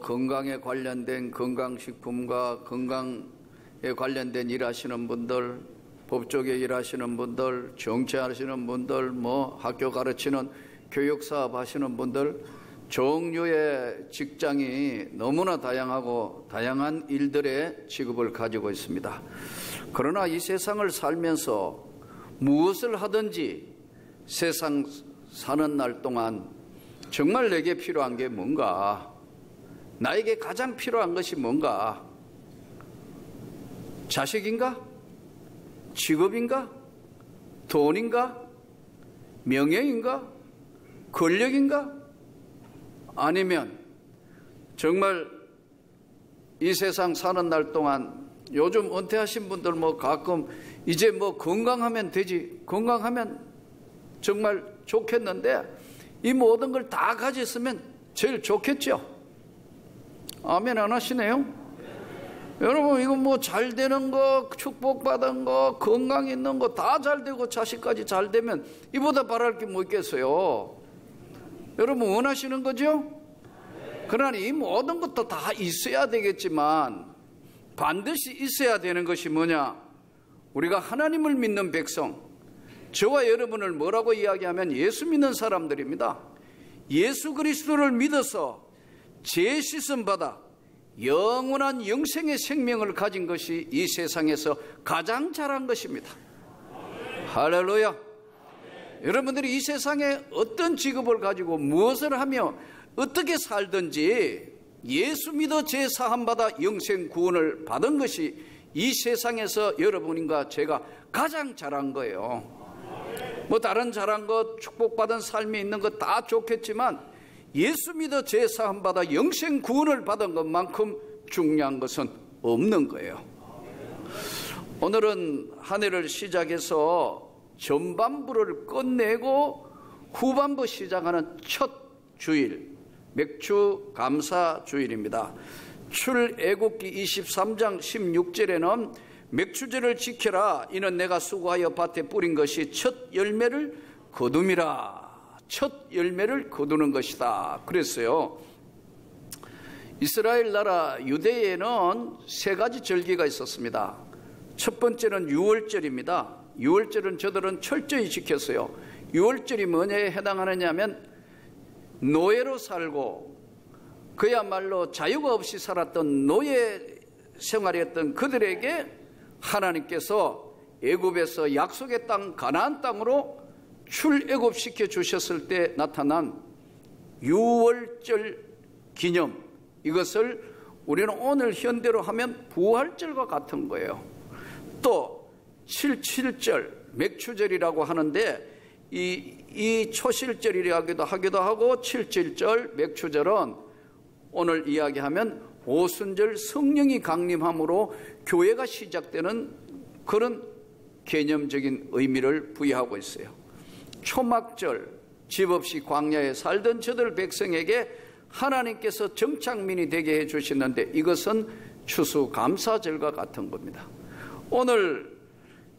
건강에 관련된 건강식품과 건강에 관련된 일하시는 분들, 법조계 일하시는 분들, 정치하시는 분들, 학교 가르치는 교육사업 하시는 분들, 종류의 직장이 너무나 다양하고 다양한 일들의 직업을 가지고 있습니다. 그러나 이 세상을 살면서 무엇을 하든지 세상 사는 날 동안 정말 내게 필요한 게 뭔가, 나에게 가장 필요한 것이 뭔가, 자식인가? 직업인가? 돈인가? 명예인가? 권력인가? 아니면 정말 이 세상 사는 날 동안 요즘 은퇴하신 분들 가끔 이제 건강하면 되지, 건강하면 정말 좋겠는데 이 모든 걸 다 가졌으면 제일 좋겠죠. 아멘 안 하시네요? 여러분, 이거 잘 되는 거, 축복받은 거, 건강 있는 거 다 잘 되고 자식까지 잘 되면 이보다 바랄 게 뭐 있겠어요? 여러분 원하시는 거죠? 그러나 이 모든 것도 다 있어야 되겠지만 반드시 있어야 되는 것이 뭐냐? 우리가 하나님을 믿는 백성, 저와 여러분을 뭐라고 이야기하면 예수 믿는 사람들입니다. 예수 그리스도를 믿어서 죄 씻음 받아 영원한 영생의 생명을 가진 것이 이 세상에서 가장 잘한 것입니다. 할렐루야. 여러분들이 이 세상에 어떤 직업을 가지고 무엇을 하며 어떻게 살든지 예수 믿어 죄 사함 받아 영생 구원을 받은 것이 이 세상에서 여러분과 제가 가장 잘한 거예요. 다른 잘한 것, 축복받은 삶이 있는 것 다 좋겠지만 예수 믿어 죄 사함 받아 영생 구원을 받은 것만큼 중요한 것은 없는 거예요. 오늘은 한 해를 시작해서 전반부를 끝내고 후반부 시작하는 첫 주일, 맥주 감사 주일입니다. 출애굽기 23장 16절에는 맥추제를 지켜라, 이는 내가 수고하여 밭에 뿌린 것이 첫 열매를 거둠이라. 첫 열매를 거두는 것이다 그랬어요. 이스라엘 나라 유대에는 세 가지 절기가 있었습니다. 첫 번째는 유월절입니다. 유월절은 저들은 철저히 지켰어요. 유월절이 뭐냐에 해당하느냐 하면 노예로 살고 그야말로 자유가 없이 살았던 노예 생활이었던 그들에게 하나님께서 애굽에서 약속의 땅 가나안 땅으로 출애굽시켜 주셨을 때 나타난 유월절 기념, 이것을 우리는 오늘 현대로 하면 부활절과 같은 거예요. 또 77절 맥추절이라고 하는데 이 초실절이라기도 하기도 하고 77절 맥추절은 오늘 이야기하면 오순절 성령이 강림함으로 교회가 시작되는 그런 개념적인 의미를 부여하고 있어요. 초막절, 집 없이 광야에 살던 저들 백성에게 하나님께서 정착민이 되게 해주시는데 이것은 추수감사절과 같은 겁니다. 오늘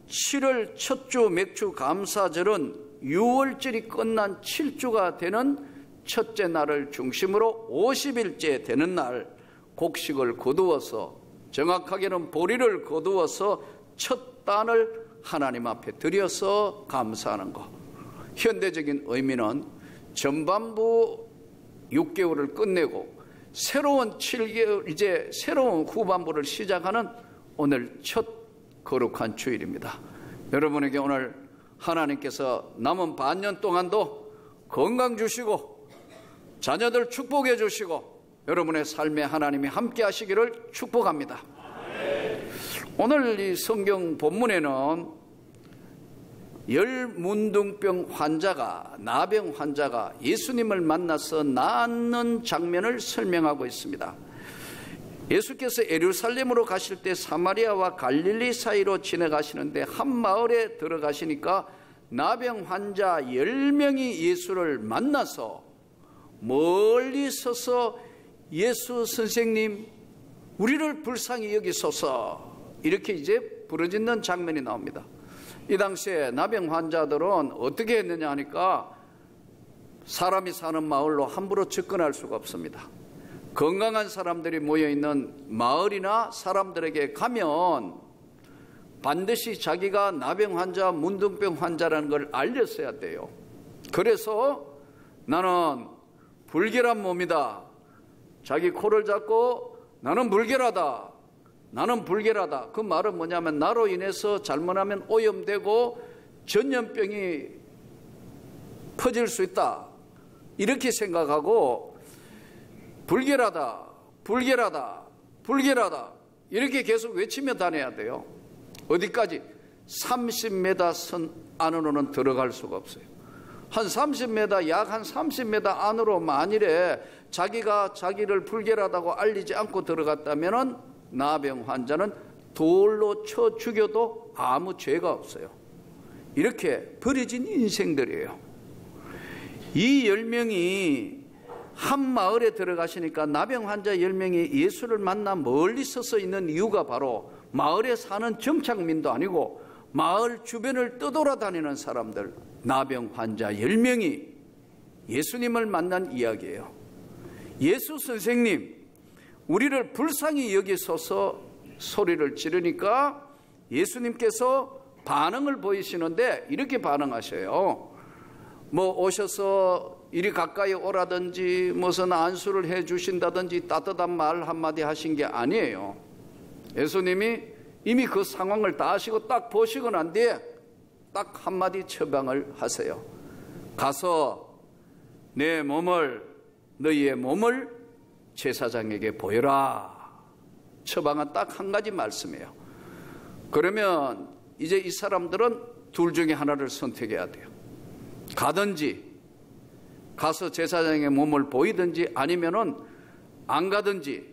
7월 첫 주 맥주 감사절은 6월절이 끝난 7주가 되는 첫째 날을 중심으로 50일째 되는 날 곡식을 거두어서, 정확하게는 보리를 거두어서 첫 단을 하나님 앞에 드려서 감사하는 것. 현대적인 의미는 전반부 6개월을 끝내고 새로운 7개월, 이제 새로운 후반부를 시작하는 오늘 첫 거룩한 주일입니다. 여러분에게 오늘 하나님께서 남은 반년 동안도 건강 주시고 자녀들 축복해 주시고 여러분의 삶에 하나님이 함께 하시기를 축복합니다. 오늘 이 성경 본문에는 열문둥병 환자가, 나병 환자가 예수님을 만나서 낫는 장면을 설명하고 있습니다. 예수께서 예루살렘으로 가실 때 사마리아와 갈릴리 사이로 지나가시는데 한 마을에 들어가시니까 나병 환자 10명이 예수를 만나서 멀리 서서 예수 선생님 우리를 불쌍히 여기소서 이렇게 이제 부르짖는 장면이 나옵니다. 이 당시에 나병 환자들은 어떻게 했느냐 하니까 사람이 사는 마을로 함부로 접근할 수가 없습니다. 건강한 사람들이 모여있는 마을이나 사람들에게 가면 반드시 자기가 나병 환자, 문둥병 환자라는 걸 알렸어야 돼요. 그래서 나는 불결한 몸이다. 자기 코를 잡고 나는 불결하다. 나는 불결하다. 그 말은 뭐냐면 나로 인해서 잘못하면 오염되고 전염병이 퍼질 수 있다. 이렇게 생각하고 불결하다, 불결하다, 불결하다 이렇게 계속 외치며 다녀야 돼요. 어디까지? 30m 선 안으로는 들어갈 수가 없어요. 한 30m, 약 한 30m 안으로 만일에 자기가 자기를 불결하다고 알리지 않고 들어갔다면 나병 환자는 돌로 쳐 죽여도 아무 죄가 없어요. 이렇게 버려진 인생들이에요. 이 10명이 한 마을에 들어가시니까 나병 환자 10명이 예수를 만나 멀리 서서 있는 이유가 바로 마을에 사는 정착민도 아니고 마을 주변을 떠돌아다니는 사람들, 나병 환자 10명이 예수님을 만난 이야기예요. 예수 선생님, 우리를 불쌍히 여기소서 소리를 지르니까 예수님께서 반응을 보이시는데 이렇게 반응하셔요. 뭐 오셔서 이리 가까이 오라든지 무슨 안수를 해 주신다든지 따뜻한 말 한마디 하신 게 아니에요. 예수님이 이미 그 상황을 다 아시고 딱 보시고 난 뒤에 딱 한마디 처방을 하세요. 가서 내 몸을, 너희의 몸을 제사장에게 보여라. 처방은 딱 한 가지 말씀이에요. 그러면 이제 이 사람들은 둘 중에 하나를 선택해야 돼요. 가든지 가서 제사장의 몸을 보이든지 아니면은 안 가든지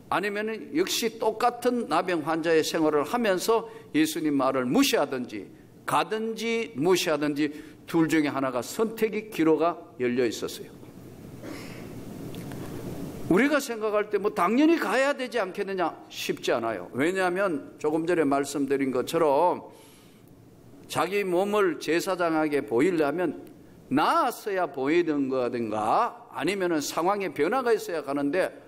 아니면은 역시 똑같은 나병 환자의 생활을 하면서 예수님 말을 무시하든지 가든지 무시하든지 둘 중에 하나가 선택의 기로가 열려 있었어요. 우리가 생각할 때 뭐 당연히 가야 되지 않겠느냐? 쉽지 않아요. 왜냐하면 조금 전에 말씀드린 것처럼 자기 몸을 제사장에게 보이려면 나았어야 보이는 거든가 아니면 상황에 변화가 있어야 가는데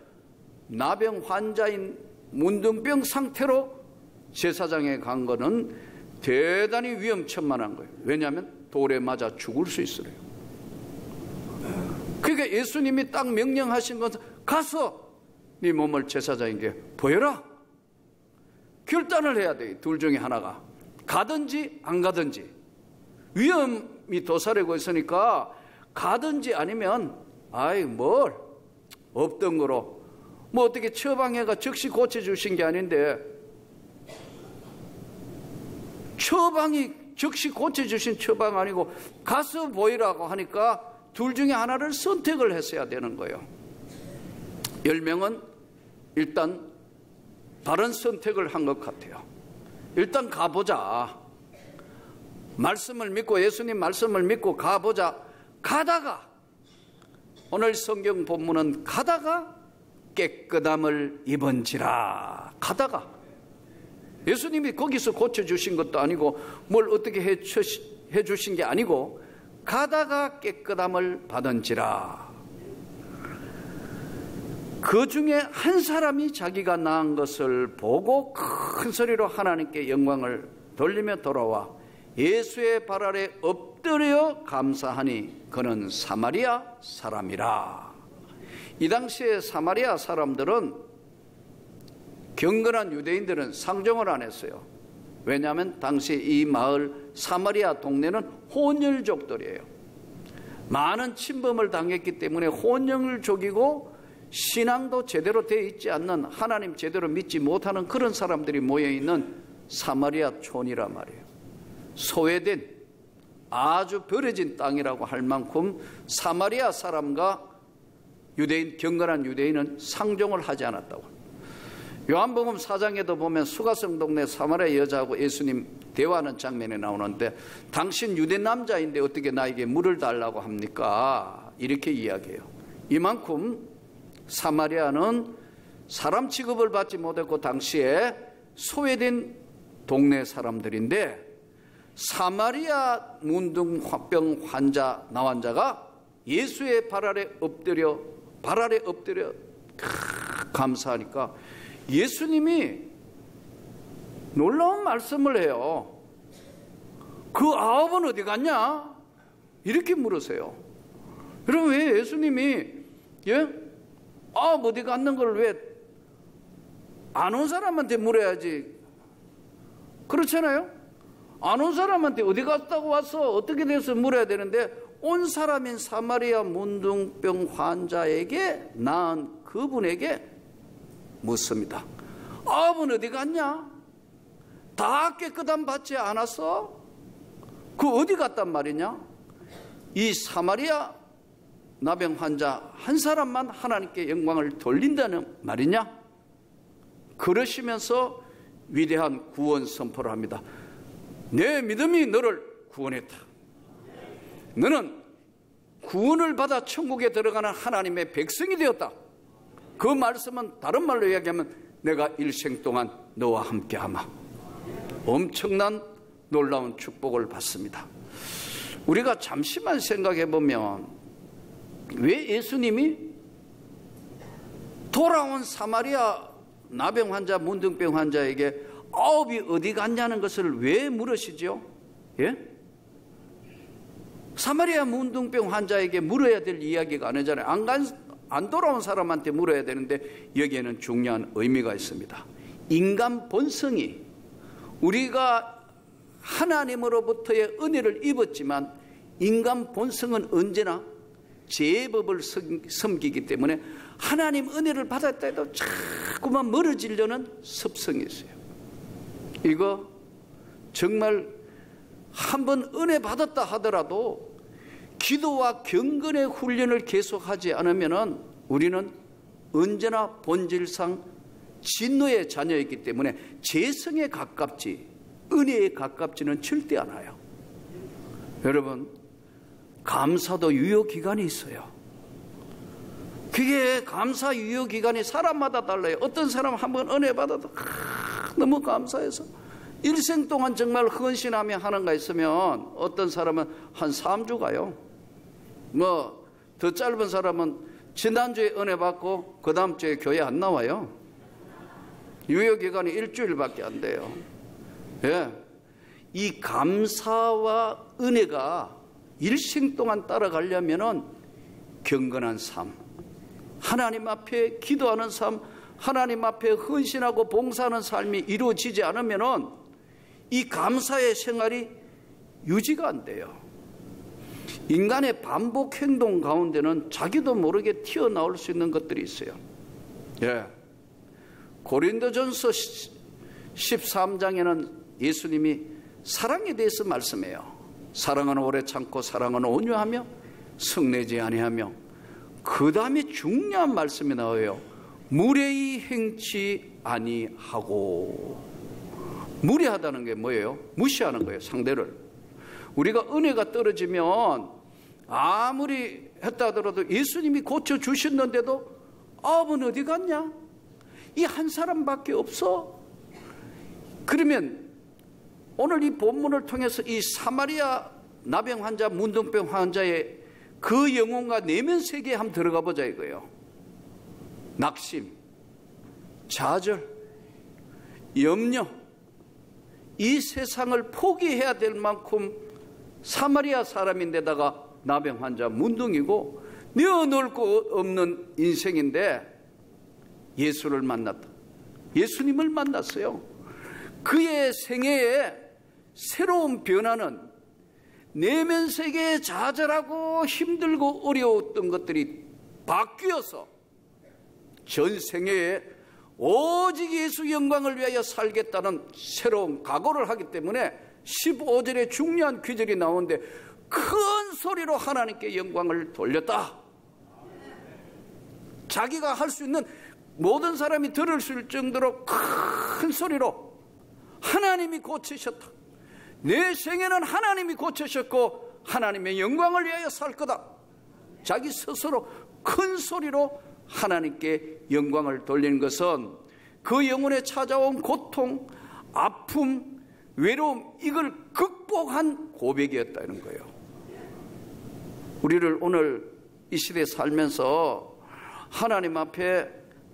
나병 환자인 문둥병 상태로 제사장에 간 거는 대단히 위험천만한 거예요. 왜냐하면 돌에 맞아 죽을 수 있어요. 그러니까 예수님이 딱 명령하신 것은 가서 네 몸을 제사장에게 보여라. 결단을 해야 돼요. 둘 중에 하나가. 가든지 안 가든지. 위험이 도사리고 있으니까 가든지 아니면 아이 뭘 없던 거로 뭐 어떻게 처방해가 즉시 고쳐주신 게 아닌데 처방이 즉시 고쳐주신 처방 아니고 가서 보이라고 하니까 둘 중에 하나를 선택을 했어야 되는 거예요. 10명은 일단 다른 선택을 한 것 같아요. 일단 가보자. 말씀을 믿고 예수님 말씀을 믿고 가보자. 가다가 오늘 성경 본문은 가다가 깨끗함을 입은지라. 가다가 예수님이 거기서 고쳐주신 것도 아니고 뭘 어떻게 해주신 게 아니고 가다가 깨끗함을 받은지라. 그 중에 한 사람이 자기가 나은 것을 보고 큰 소리로 하나님께 영광을 돌리며 돌아와 예수의 발 아래 엎드려 감사하니 그는 사마리아 사람이라. 이 당시에 사마리아 사람들은 경건한 유대인들은 상종을 안 했어요. 왜냐하면 당시 이 마을 사마리아 동네는 혼혈족들이에요. 많은 침범을 당했기 때문에 혼혈족이고 신앙도 제대로 되어 있지 않는, 하나님 제대로 믿지 못하는 그런 사람들이 모여있는 사마리아 촌이란 말이에요. 소외된 아주 버려진 땅이라고 할 만큼 사마리아 사람과 유대인, 경건한 유대인은 상종을 하지 않았다고. 요한복음 4장에도 보면 수가성 동네 사마리아 여자하고 예수님 대화하는 장면이 나오는데 당신 유대 남자인데 어떻게 나에게 물을 달라고 합니까? 이렇게 이야기해요. 이만큼 사마리아는 사람 취급을 받지 못했고 당시에 소외된 동네 사람들인데 사마리아 문둥병 환자 나환자가 예수의 발 아래 엎드려 발 아래 엎드려 감사하니까 예수님이 놀라운 말씀을 해요. 그 아홉은 어디 갔냐? 이렇게 물으세요. 여러분, 왜 예수님이 아홉 어디 갔는 걸 왜 안 온 사람한테 물어야지? 그렇잖아요? 안 온 사람한테 어디 갔다고 와서 어떻게 돼서 물어야 되는데, 온 사람인 사마리아 문둥병 환자에게 나은 그분에게 묻습니다. 아홉은 어디 갔냐? 다 깨끗함 받지 않았어? 그 어디 갔단 말이냐? 이 사마리아 나병 환자 한 사람만 하나님께 영광을 돌린다는 말이냐? 그러시면서 위대한 구원 선포를 합니다. 내 믿음이 너를 구원했다. 너는 구원을 받아 천국에 들어가는 하나님의 백성이 되었다. 그 말씀은 다른 말로 이야기하면 내가 일생 동안 너와 함께하마. 엄청난 놀라운 축복을 받습니다. 우리가 잠시만 생각해 보면 왜 예수님이 돌아온 사마리아 나병 환자, 문둥병 환자에게 아홉이 어디 갔냐는 것을 왜 물으시죠? 사마리아 문둥병 환자에게 물어야 될 이야기가 아니잖아요. 안 돌아온 사람한테 물어야 되는데 여기에는 중요한 의미가 있습니다. 인간 본성이, 우리가 하나님으로부터의 은혜를 입었지만 인간 본성은 언제나 제법을 섬기기 때문에 하나님 은혜를 받았다 해도 자꾸만 멀어지려는 습성이 있어요. 이거 정말 한번 은혜 받았다 하더라도 기도와 경건의 훈련을 계속하지 않으면 우리는 언제나 본질상 진노의 자녀이기 때문에 재성에 가깝지 은혜에 가깝지는 절대 않아요. 여러분, 감사도 유효기간이 있어요. 그게 감사 유효기간이 사람마다 달라요. 어떤 사람 한번 은혜 받아도 너무 감사해서 일생 동안 정말 헌신하며 하는가 있으면 어떤 사람은 한 3주 가요. 더 짧은 사람은 지난주에 은혜 받고 그 다음 주에 교회 안 나와요. 유효기간이 일주일밖에 안 돼요. 이 감사와 은혜가 일생 동안 따라가려면 경건한 삶, 하나님 앞에 기도하는 삶, 하나님 앞에 헌신하고 봉사하는 삶이 이루어지지 않으면 이 감사의 생활이 유지가 안 돼요. 인간의 반복 행동 가운데는 자기도 모르게 튀어나올 수 있는 것들이 있어요. 고린도전서 13장에는 예수님이 사랑에 대해서 말씀해요. 사랑은 오래 참고 사랑은 온유하며 성내지 아니하며, 그 다음에 중요한 말씀이 나와요. 무례히 행치 아니하고. 무례하다는 게 뭐예요? 무시하는 거예요, 상대를. 우리가 은혜가 떨어지면 아무리 했다 하더라도 예수님이 고쳐주셨는데도 아홉은 어디 갔냐? 이 한 사람밖에 없어? 그러면 오늘 이 본문을 통해서 이 사마리아 나병 환자, 문둥병 환자의 그 영혼과 내면 세계에 한번 들어가 보자 이거예요. 낙심, 좌절, 염려, 이 세상을 포기해야 될 만큼 사마리아 사람인데다가 나병 환자, 문둥이고 내어놓을 거 없는 인생인데 예수를 만났다. 예수님을 만났어요. 그의 생애에 새로운 변화는 내면 세계에 좌절하고 힘들고 어려웠던 것들이 바뀌어서 전 생애에 오직 예수 영광을 위하여 살겠다는 새로운 각오를 하기 때문에 15절에 중요한 귀절이 나오는데 큰 소리로 하나님께 영광을 돌렸다. 자기가 할 수 있는 모든 사람이 들을 수 있을 정도로 큰 소리로 하나님이 고치셨다. 내 생애는 하나님이 고치셨고 하나님의 영광을 위하여 살 거다. 자기 스스로 큰 소리로 하나님께 영광을 돌리는 것은 그 영혼에 찾아온 고통, 아픔, 외로움, 이걸 극복한 고백이었다는 거예요. 우리를 오늘 이 시대에 살면서 하나님 앞에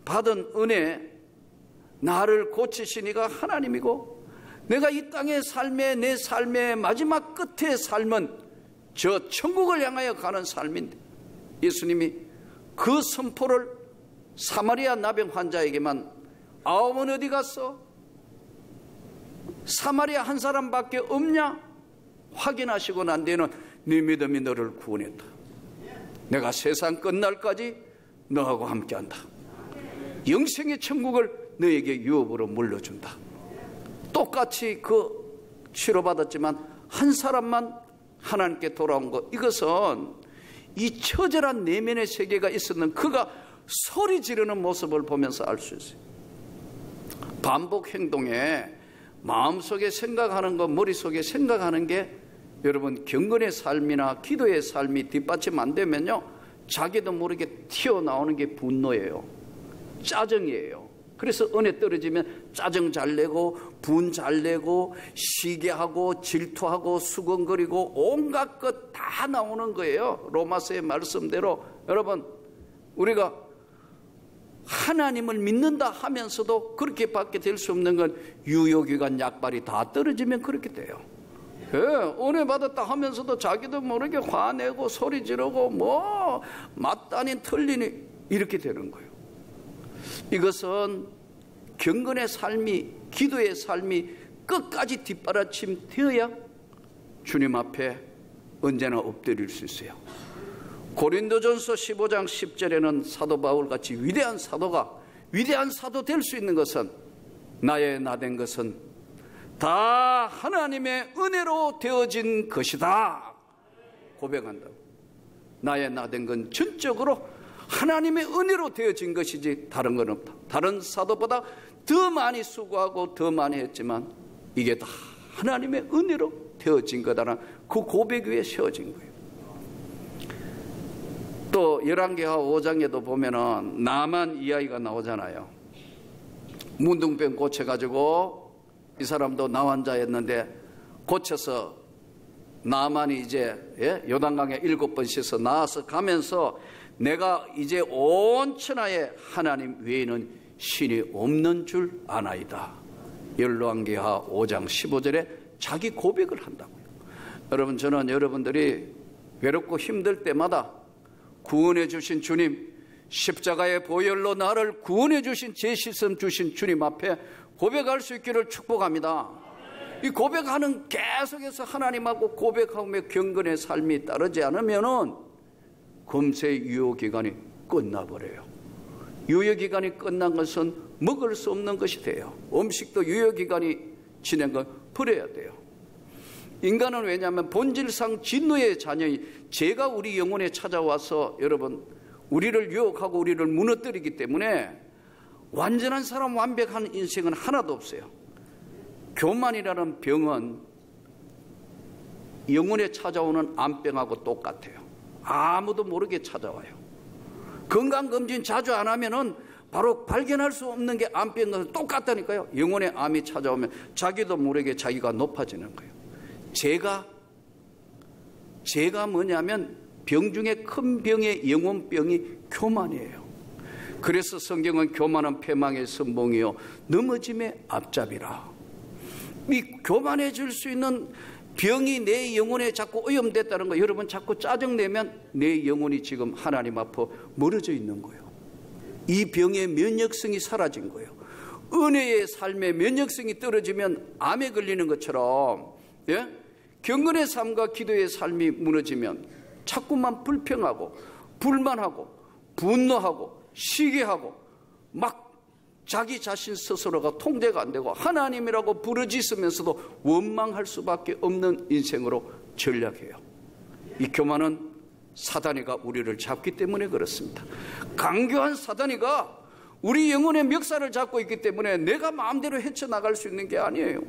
받은 은혜, 나를 고치신 이가 하나님이고 내가 이 땅의 삶에, 내 삶의 마지막 끝의 삶은 저 천국을 향하여 가는 삶인데, 예수님이 그 선포를 사마리아 나병 환자에게만, 아홉은 어디 갔어? 사마리아 한 사람밖에 없냐? 확인하시고 난 뒤에는 네 믿음이 너를 구원했다. 내가 세상 끝날까지 너하고 함께한다. 영생의 천국을 너에게 유업으로 물려준다. 똑같이 그 치료받았지만 한 사람만 하나님께 돌아온 것, 이것은 이 처절한 내면의 세계가 있었는 그가 소리 지르는 모습을 보면서 알 수 있어요. 반복 행동에 마음속에 생각하는 것, 머릿속에 생각하는 게 여러분 경건의 삶이나 기도의 삶이 뒷받침 안 되면요, 자기도 모르게 튀어나오는 게 분노예요. 짜증이에요. 그래서 은혜 떨어지면 짜증 잘 내고 분 잘 내고 시기하고 질투하고 수근거리고 온갖 것 다 나오는 거예요. 로마서의 말씀대로 여러분, 우리가 하나님을 믿는다 하면서도 그렇게 밖에 될 수 없는 건 유효기간 약발이 다 떨어지면 그렇게 돼요. 예, 은혜 받았다 하면서도 자기도 모르게 화내고 소리 지르고 뭐 맞다니 틀리니 이렇게 되는 거예요. 이것은 경건의 삶이, 기도의 삶이 끝까지 뒷받침 되어야 주님 앞에 언제나 엎드릴 수 있어요. 고린도전서 15장 10절에는 사도 바울같이 위대한 사도가 위대한 사도 될 수 있는 것은, 나의 나된 것은 다 하나님의 은혜로 되어진 것이다 고백한다고. 나의 나된 건 전적으로 하나님의 은혜로 되어진 것이지 다른 건 없다. 다른 사도보다 더 많이 수고하고 더 많이 했지만 이게 다 하나님의 은혜로 되어진 거다라는 그 고백 위에 세워진 거예요. 또 열왕기하 5장에도 보면은 나만 이야기가 나오잖아요. 문둥병 고쳐가지고 이 사람도 나환자였는데 고쳐서 나만이 이제 요단강에 7번 씻어 나와서 가면서 내가 이제 온 천하에 하나님 외에는 신이 없는 줄 아나이다. 열왕기하 5장 15절에 자기 고백을 한다고요. 여러분, 저는 여러분들이 외롭고 힘들 때마다 구원해 주신 주님, 십자가의 보혈로 나를 구원해 주신 제 시선 주신 주님 앞에 고백할 수 있기를 축복합니다. 이 고백하는 계속해서 하나님하고 고백하며 경건의 삶이 따르지 않으면은 금세 유효기간이 끝나버려요. 유효기간이 끝난 것은 먹을 수 없는 것이 돼요. 음식도 유효기간이 지난 건 버려야 돼요. 인간은 왜냐하면 본질상 진노의 자녀이, 죄가 우리 영혼에 찾아와서 여러분 우리를 유혹하고 우리를 무너뜨리기 때문에 완전한 사람, 완벽한 인생은 하나도 없어요. 교만이라는 병은 영혼에 찾아오는 암병하고 똑같아요. 아무도 모르게 찾아와요. 건강검진 자주 안 하면은 바로 발견할 수 없는 게 암병과 똑같다니까요. 영혼에 암이 찾아오면 자기도 모르게 자기가 높아지는 거예요. 죄가 뭐냐면 병 중에 큰 병의 영혼병이 교만이에요. 그래서 성경은 교만은 패망의 선봉이요 넘어짐의 앞잡이라. 이 교만해질 수 있는 병이 내 영혼에 자꾸 오염됐다는 거, 여러분 자꾸 짜증내면 내 영혼이 지금 하나님 앞에 멀어져 있는 거예요. 이 병의 면역성이 사라진 거예요. 은혜의 삶의 면역성이 떨어지면 암에 걸리는 것처럼, 예? 경건의 삶과 기도의 삶이 무너지면 자꾸만 불평하고 불만하고 분노하고 시기하고 막 자기 자신 스스로가 통제가 안 되고 하나님이라고 부르짖으면서도 원망할 수밖에 없는 인생으로 전락해요. 이 교만은 사단이가 우리를 잡기 때문에 그렇습니다. 강교한 사단이가 우리 영혼의 멱살을 잡고 있기 때문에 내가 마음대로 헤쳐나갈 수 있는 게 아니에요.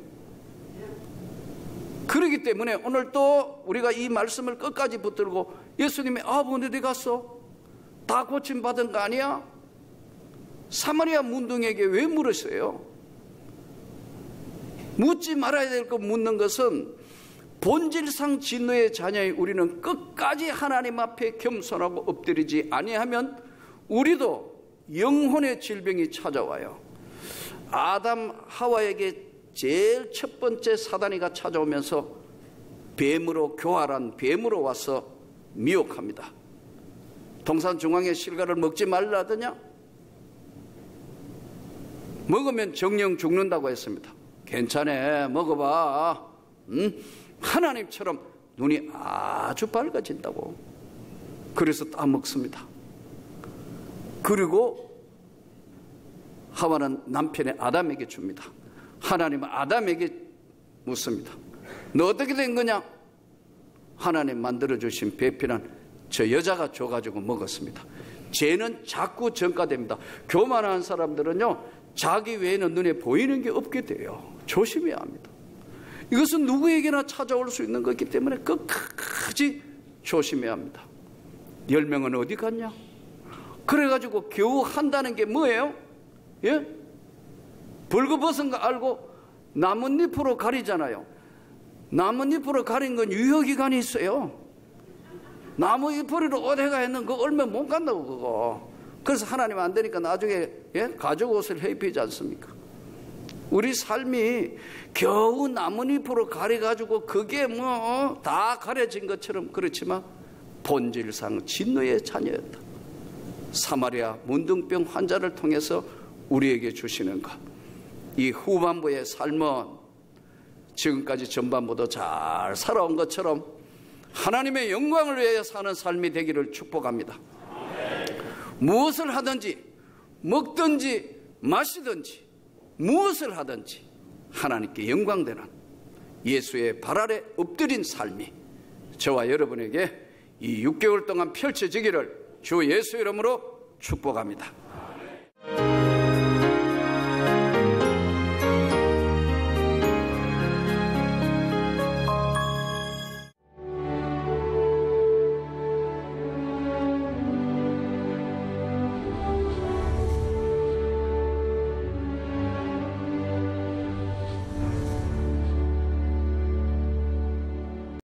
그렇기 때문에 오늘 또 우리가 이 말씀을 끝까지 붙들고, 예수님이 아버지 어디 갔어? 다 고침받은 거 아니야? 사마리아 문둥에게 왜 물으세요? 묻지 말아야 될 거 묻는 것은 본질상 진노의 자녀의 우리는 끝까지 하나님 앞에 겸손하고 엎드리지 아니하면 우리도 영혼의 질병이 찾아와요. 아담 하와에게 제일 첫 번째 사단이가 찾아오면서 뱀으로, 교활한 뱀으로 와서 미혹합니다. 동산 중앙의 실과를 먹지 말라더냐? 먹으면 정령 죽는다고 했습니다. 괜찮아, 먹어봐. 하나님처럼 눈이 아주 밝아진다고. 그래서 따먹습니다. 그리고 하와는 남편의 아담에게 줍니다. 하나님은 아담에게 묻습니다. 너 어떻게 된 거냐? 하나님 만들어주신 배필은 저 여자가 줘가지고 먹었습니다. 죄는 자꾸 전가됩니다. 교만한 사람들은요, 자기 외에는 눈에 보이는 게 없게 돼요. 조심해야 합니다. 이것은 누구에게나 찾아올 수 있는 거기 때문에 끝까지 조심해야 합니다. 10명은 어디 갔냐? 그래가지고 겨우 한다는 게 뭐예요? 예? 벌거벗은 거 알고 나뭇잎으로 가리잖아요. 나뭇잎으로 가린 건 유효기간이 있어요. 나무 잎으로 어디가 했는 거 얼마 못 간다고 그거. 그래서 하나님 안 되니까 나중에 가죽 옷을 입히지 않습니까? 우리 삶이 겨우 나뭇잎으로 가려가지고 그게 뭐 다 가려진 것처럼 그렇지만 본질상 진노의 자녀였다. 사마리아 문둥병 환자를 통해서 우리에게 주시는 것. 이 후반부의 삶은 지금까지 전반부도 잘 살아온 것처럼 하나님의 영광을 위해 사는 삶이 되기를 축복합니다. 무엇을 하든지 먹든지 마시든지 무엇을 하든지 하나님께 영광되는 예수의 발 아래 엎드린 삶이 저와 여러분에게 이 6개월 동안 펼쳐지기를 주 예수 이름으로 축복합니다.